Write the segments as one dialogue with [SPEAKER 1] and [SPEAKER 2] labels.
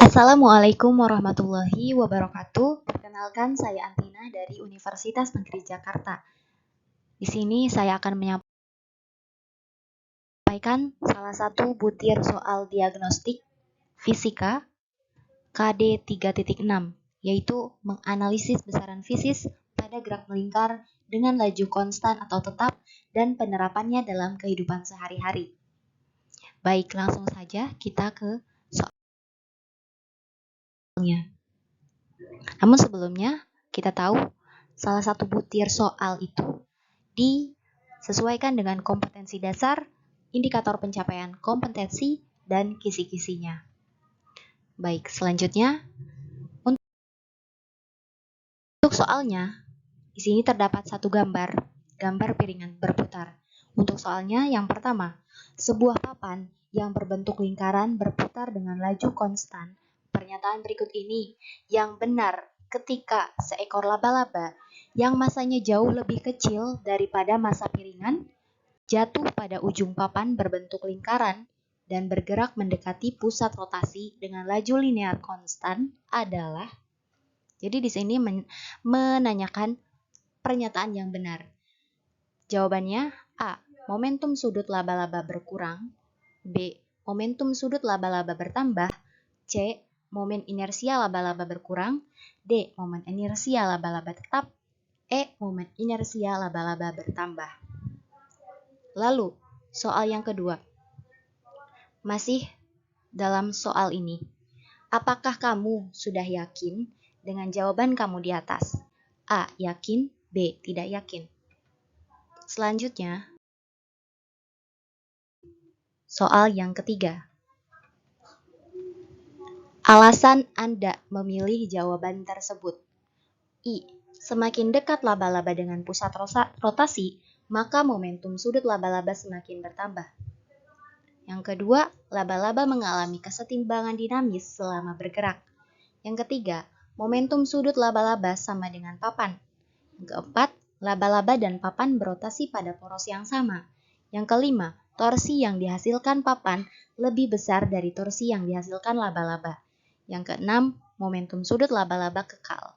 [SPEAKER 1] Assalamualaikum warahmatullahi wabarakatuh. Perkenalkan, saya Antina dari Universitas Negeri Jakarta. Di sini saya akan menyampaikan salah satu butir soal diagnostik fisika KD 3.6, yaitu menganalisis besaran fisis pada gerak melingkar dengan laju konstan atau tetap dan penerapannya dalam kehidupan sehari-hari. Baik, langsung saja kita ke soalnya. Namun sebelumnya, kita tahu salah satu butir soal itu disesuaikan dengan kompetensi dasar, indikator pencapaian kompetensi, dan kisi-kisinya. Baik, selanjutnya untuk soalnya, di sini terdapat satu gambar piringan berputar. Untuk soalnya yang pertama, sebuah papan yang berbentuk lingkaran berputar dengan laju konstan. Pernyataan berikut ini yang benar ketika seekor laba-laba yang masanya jauh lebih kecil daripada massa piringan jatuh pada ujung papan berbentuk lingkaran dan bergerak mendekati pusat rotasi dengan laju linear konstan adalah. Jadi di sini menanyakan pernyataan yang benar. Jawabannya A. Momentum sudut laba-laba berkurang. B. Momentum sudut laba-laba bertambah. C. Momen inersia laba-laba berkurang. D. Momen inersia laba-laba tetap. E. Momen inersia laba-laba bertambah. Lalu, soal yang kedua. Masih dalam soal ini. Apakah kamu sudah yakin dengan jawaban kamu di atas? A. Yakin. B. Tidak yakin. Selanjutnya, soal yang ketiga. Alasan Anda memilih jawaban tersebut. I. Semakin dekat laba-laba dengan pusat rotasi, maka momentum sudut laba-laba semakin bertambah. Yang kedua, laba-laba mengalami kesetimbangan dinamis selama bergerak. Yang ketiga, momentum sudut laba-laba sama dengan papan. Yang keempat, laba-laba dan papan berotasi pada poros yang sama. Yang kelima, torsi yang dihasilkan papan lebih besar dari torsi yang dihasilkan laba-laba. Yang keenam, momentum sudut laba-laba kekal.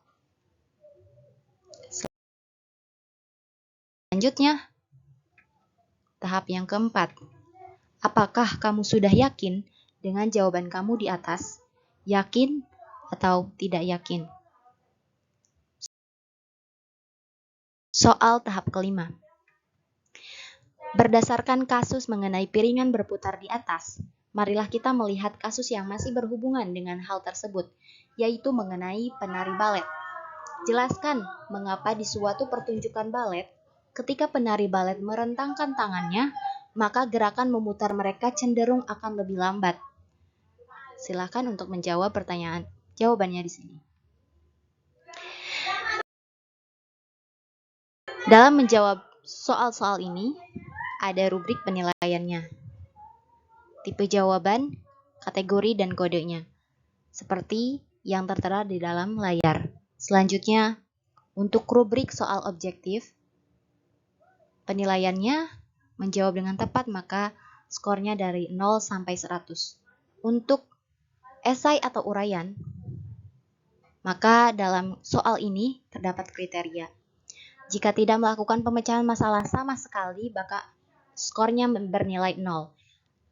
[SPEAKER 1] Selanjutnya, tahap yang keempat. Apakah kamu sudah yakin dengan jawaban kamu di atas? Yakin atau tidak yakin? Soal tahap kelima. Berdasarkan kasus mengenai piringan berputar di atas, marilah kita melihat kasus yang masih berhubungan dengan hal tersebut, yaitu mengenai penari balet. Jelaskan mengapa di suatu pertunjukan balet, ketika penari balet merentangkan tangannya, maka gerakan memutar mereka cenderung akan lebih lambat. Silakan untuk menjawab jawabannya di sini. Dalam menjawab soal-soal ini, ada rubrik penilaiannya. Tipe jawaban, kategori, dan kodenya. Seperti yang tertera di dalam layar. Selanjutnya, untuk rubrik soal objektif, penilaiannya menjawab dengan tepat maka skornya dari 0 sampai 100. Untuk esai atau uraian, maka dalam soal ini terdapat kriteria. Jika tidak melakukan pemecahan masalah sama sekali, maka skornya bernilai 0.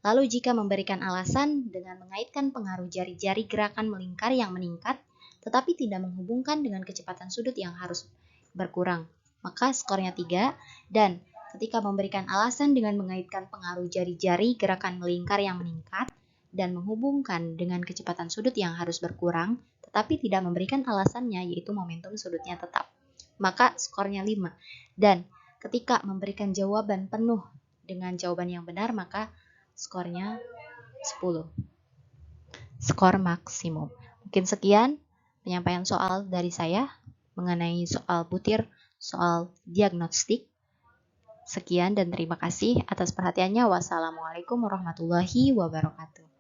[SPEAKER 1] Lalu jika memberikan alasan dengan mengaitkan pengaruh jari-jari gerakan melingkar yang meningkat, tetapi tidak menghubungkan dengan kecepatan sudut yang harus berkurang, maka skornya 3. Dan ketika memberikan alasan dengan mengaitkan pengaruh jari-jari gerakan melingkar yang meningkat dan menghubungkan dengan kecepatan sudut yang harus berkurang, tetapi tidak memberikan alasannya yaitu momentum sudutnya tetap, maka skornya 5. Dan ketika memberikan jawaban penuh dengan jawaban yang benar, maka skornya 10. Skor maksimum. Mungkin sekian penyampaian soal dari saya mengenai soal butir, soal diagnostik. Sekian dan terima kasih atas perhatiannya. Wassalamualaikum warahmatullahi wabarakatuh.